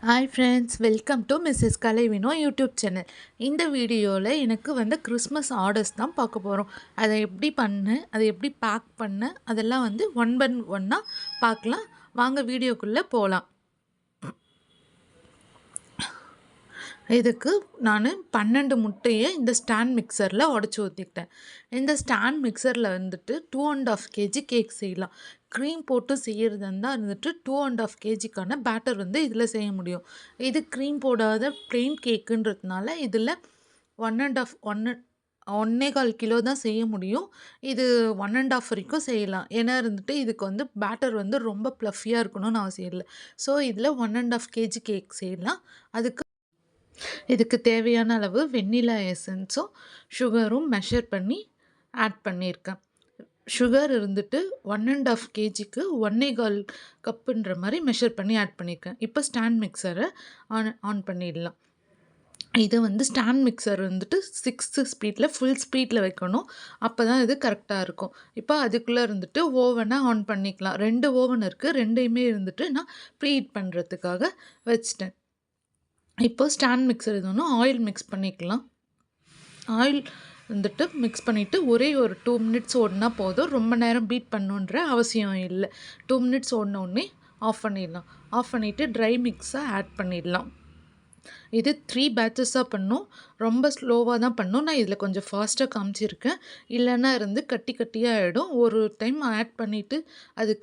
Hi friends, welcome to Mrs Kalaivino YouTube channel. இந்த வீடியோவில் எனக்கு கிறிஸ்மஸ் ஆர்டர்ஸ் தான் பார்க்க போகிறோம். அதை எப்படி பண்ணேன், அதை எப்படி பேக் பண்ணேன், அதெல்லாம் ஒன் பை ஒன்னாக பார்க்கலாம். வாங்க வீடியோக்குள்ளே போகலாம். இதுக்கு நான் 12 முட்டையை இந்த ஸ்டாண்ட் மிக்சரில் உடச்சி ஊற்றிக்கிட்டேன். இந்த ஸ்டாண்ட் மிக்சரில் 2.5 kg கேக் செய்யலாம். க்ரீம் போட்டு செய்கிறது இருந்தால் 2.5 kgக்கான பேட்டர் இதில் செய்ய முடியும். இது க்ரீம் போடாத ப்ளெயின் கேக்குன்றதுனால இதில் 1.5 கிலோ தான் செய்ய முடியும். இது 1.5 வரைக்கும் செய்யலாம். ஏன்னா இதுக்கு பேட்டர் ரொம்ப ப்ளஃபியாக இருக்கணும்னு அவசியம் இல்லை. ஸோ இதில் 1.5 kg கேக் செய்யலாம். இதுக்கு தேவையான அளவு வெண்ணிலா எசன்ஸும் சுகரும் மெஷர் பண்ணி ஆட் பண்ணியிருக்கேன். சுகர் 1.5 kgக்கு 1.25 கப்புன்ற மாதிரி மெஷர் பண்ணி ஆட் பண்ணியிருக்கேன். இப்போ ஸ்டாண்ட் மிக்சரை ஆன் பண்ணிடலாம். இது ஸ்டாண்ட் மிக்சர் 6th ஸ்பீடில் ஃபுல் ஸ்பீடில் வைக்கணும். அப்போ தான் இது கரெக்டாக இருக்கும். இப்போ அதுக்குள்ளே ஓவனை ஆன் பண்ணிக்கலாம். 2 ஓவன் இருக்குது. ரெண்டையுமே நான் ப்ரீஹீட் பண்ணுறதுக்காக வச்சிட்டேன். இப்போ ஸ்டாண்ட் மிக்சர் ஆயில் மிக்ஸ் பண்ணிக்கலாம். ஆயில் மிக்ஸ் பண்ணிவிட்டு ஒரே ஒரு 2 மினிட்ஸ் ஓடினா போதும். ரொம்ப நேரம் பீட் பண்ணுன்ற அவசியம் இல்லை. 2 மினிட்ஸ் ஓடினோடனே ஆஃப் பண்ணிடலாம். ஆஃப் பண்ணிவிட்டு ட்ரை மிக்ஸை ஆட் பண்ணிடலாம். இது 3 பேட்சஸாக பண்ணும். ரொம்ப ஸ்லோவாக தான் பண்ணும். நான் இதில் கொஞ்சம் ஃபாஸ்ட்டாக காமிச்சிருக்கேன். இல்லைன்னா கட்டி கட்டியாக ஆகிடும். ஒரு டைம் ஆட் பண்ணிவிட்டு அது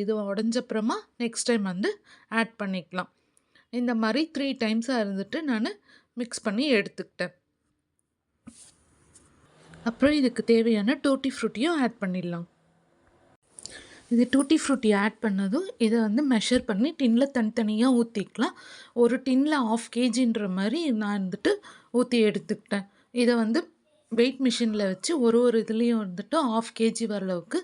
இது உடஞ்சப்புறமா நெக்ஸ்ட் டைம் ஆட் பண்ணிக்கலாம். இந்த மாதிரி 3 டைம்ஸாக நான் மிக்ஸ் பண்ணி எடுத்துக்கிட்டேன். அப்புறம் இதுக்கு தேவையான டூட்டி ஃப்ரூட்டியும் ஆட் பண்ணிடலாம். இது டூட்டி ஃப்ரூட்டி ஆட் பண்ணதும் இதை மெஷர் பண்ணி டின்னில் தனித்தனியாக ஊற்றிக்கலாம். ஒரு டின்னில் 1/2 kgன்ற மாதிரி நான் ஊற்றி எடுத்துக்கிட்டேன். இதை வெயிட் மிஷினில் வச்சு ஒரு இதுலேயும் 1/2 kg வர அளவுக்கு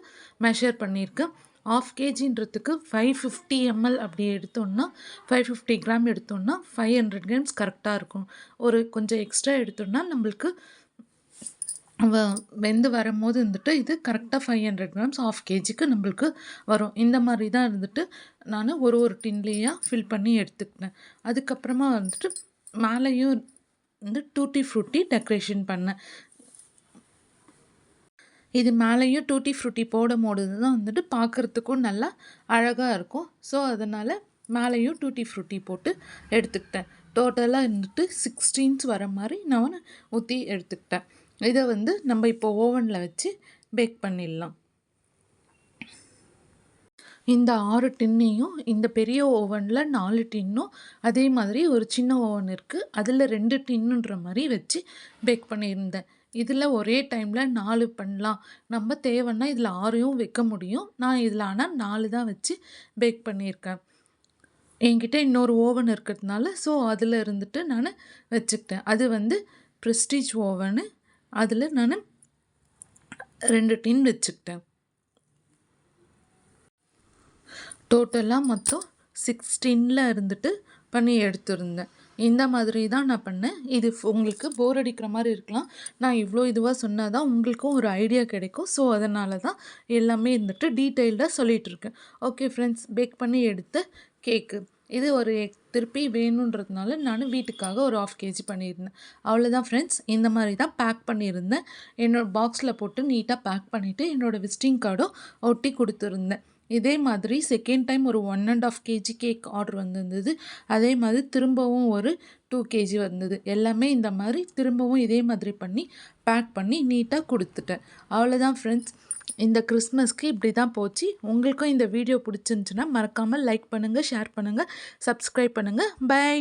மெஷர் பண்ணியிருக்கேன். 1/2 kgன்றதுக்கு 550 ml அப்படி எடுத்தோம்னா 550 கிராம் எடுத்தோம்னா 500 கிராம்ஸ் கரெக்டாக இருக்கும். ஒரு கொஞ்சம் எக்ஸ்ட்ரா எடுத்தோம்னா நம்மளுக்கு வெந்து வரும்போது இது கரெக்டாக 500 கிராம்ஸ் 1/2 kgக்கு நம்மளுக்கு வரும். இந்த மாதிரி தான் நான் ஒரு டின்லேயாக ஃபில் பண்ணி எடுத்துக்கிட்டேன். அதுக்கப்புறமா மேலேயும் டூட்டி ஃப்ரூட்டி டெக்கரேஷன் பண்ணேன். இது மேலேயும் டூட்டி ஃப்ரூட்டி போடும்போது தான் பார்க்குறதுக்கும் நல்லா அழகாக இருக்கும். ஸோ அதனால் மேலேயும் டூட்டி ஃப்ரூட்டி போட்டு எடுத்துக்கிட்டேன். டோட்டலாக 16 வர மாதிரி நான் ஊற்றி எடுத்துக்கிட்டேன். இதை நம்ம இப்போ ஓவனில் வச்சு பேக் பண்ணிடலாம். இந்த 6 டின்னையும் இந்த பெரிய ஓவனில் 4 டின்னும் அதே மாதிரி ஒரு சின்ன ஓவன் இருக்குது. அதில் 2 டின்னுன்ற மாதிரி வச்சு பேக் பண்ணியிருந்தேன். இதில் ஒரே டைமில் 4 பண்ணலாம். நம்ம தேவைன்னா இதில் 6யும் வைக்க முடியும். நான் இதில் ஆனால் 4 தான் வச்சு பேக் பண்ணியிருக்கேன். என்கிட்ட இன்னொரு ஓவன் இருக்கிறதுனால ஸோ அதில் நான் வச்சுக்கிட்டேன். அது ப்ரெஸ்டீஜ் ஓவனு. அதில் நான் 2 டின் வச்சுக்கிட்டேன். டோட்டலாக மொத்தம் 16 பண்ணி எடுத்துருந்தேன். இந்த மாதிரி தான் நான் பண்ணேன். இது உங்களுக்கு போர் அடிக்கிற மாதிரி இருக்கலாம். நான் இவ்வளோ இதுவாக சொன்னால் தான் உங்களுக்கும் ஒரு ஐடியா கிடைக்கும். ஸோ அதனால தான் எல்லாமே டீட்டெயில்டாக சொல்லிகிட்ருக்கேன். ஓகே ஃப்ரெண்ட்ஸ், பேக் பண்ணி எடுத்த கேக்கு இது ஒரு திருப்பி வேணுன்றதுனால நான் வீட்டுக்காக ஒரு 1/2 kg பண்ணியிருந்தேன். அவ்வளோதான் ஃப்ரெண்ட்ஸ். இந்த மாதிரி தான் பேக் பண்ணியிருந்தேன். என்னோடய பாக்ஸில் போட்டு நீட்டாக பேக் பண்ணிவிட்டு என்னோடய விசிட்டிங் கார்டும் ஒட்டி கொடுத்துருந்தேன். இதே மாதிரி செகண்ட் டைம் ஒரு 1.5 kg கேக் ஆர்டர் வந்திருந்தது. அதே மாதிரி திரும்பவும் ஒரு 2 kg வந்தது. எல்லாமே இந்த மாதிரி திரும்பவும் இதே மாதிரி பண்ணி பேக் பண்ணி நீட்டாக கொடுத்துட்டேன். அவ்வளோதான் ஃப்ரெண்ட்ஸ். இந்த கிறிஸ்மஸ்க்கு இப்படி தான் போச்சு. உங்களுக்கும் இந்த வீடியோ பிடிச்சிருந்துச்சுன்னா மறக்காமல் லைக் பண்ணுங்கள், ஷேர் பண்ணுங்கள், சப்ஸ்கிரைப் பண்ணுங்கள். பை.